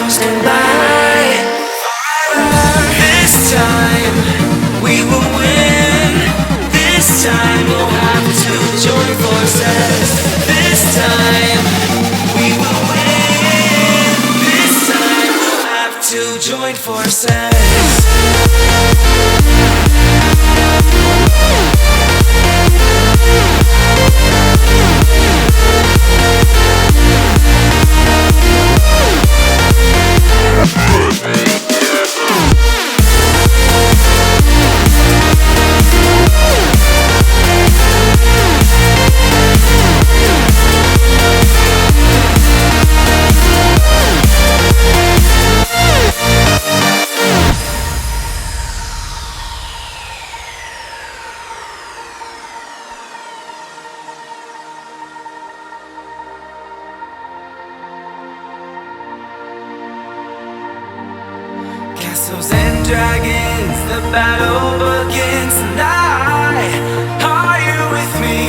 phones can buy. This time we will win. This time we'll have to join forces. This time we will win. This time we'll have to join forces. Castles and dragons, the battle begins tonight. Are you with me?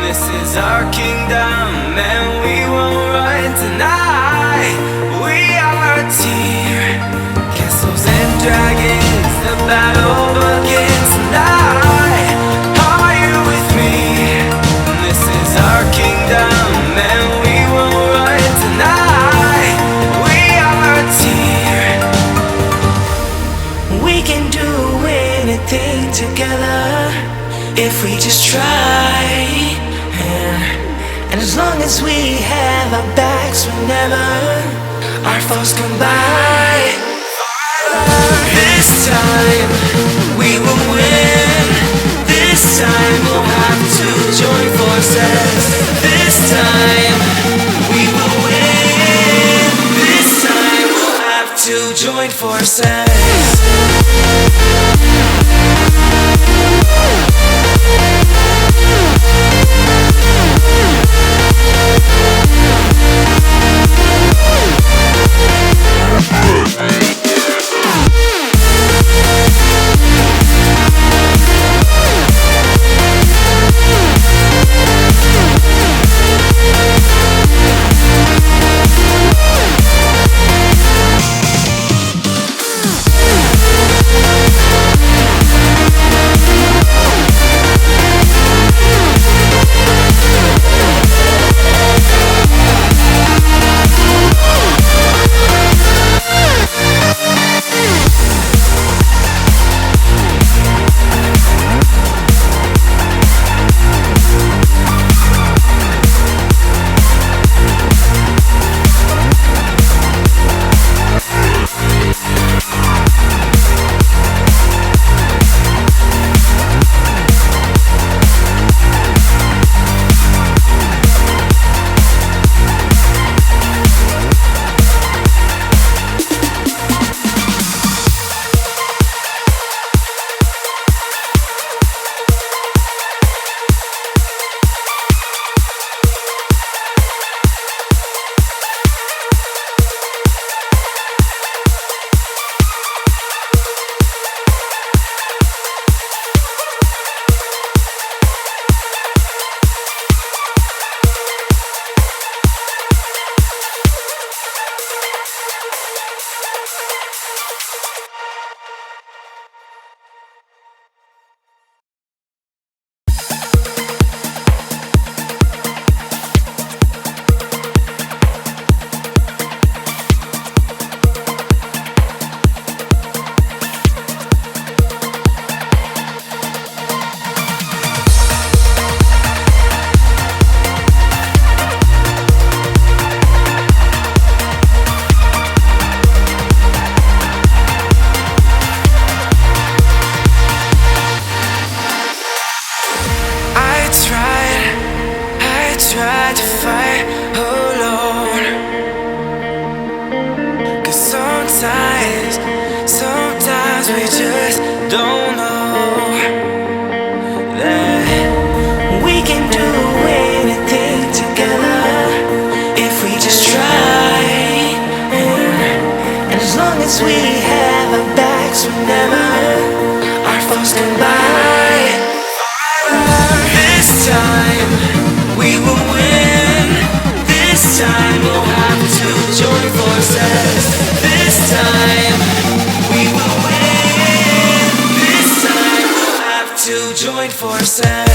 This is our kingdom and we won't run tonight. We are a team. Castles and dragons, the battle begins tonight. Are you with me? This is our kingdom and we won't run tonight. We are a team. We can do anything together if we just try. And as long as we have our backs whenever our foes come by. This time we will win. This time we'll have to join forces. This time we will win. This time we'll have to join forces. time we will win. This time we'll have to join forces.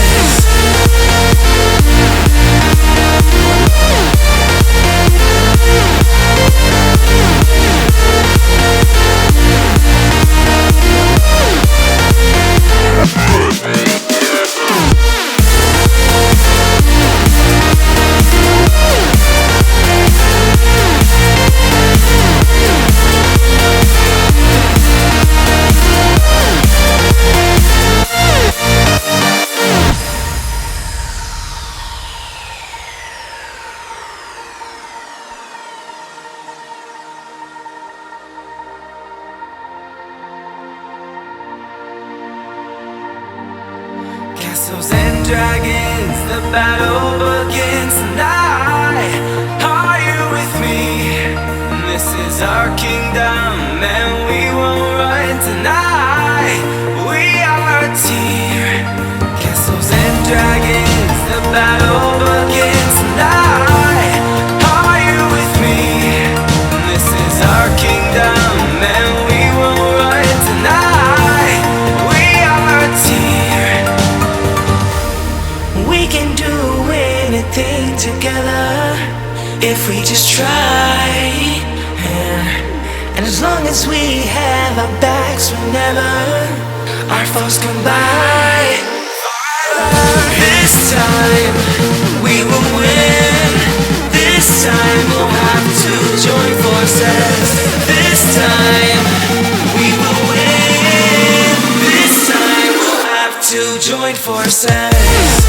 Castles and dragons, the battle begins tonight. Are you with me? This is our kingdom and we won't run tonight. We are a team. Castles and dragons, the battle begins tonight. Are you with me? This is our kingdom and we won't run tonight. We are a team. We can do anything together if we just try. And as long as we have our backs whenever our foes come by. This time we will win. This time we'll have to join forces. This time we will win. This time we'll have to join forces.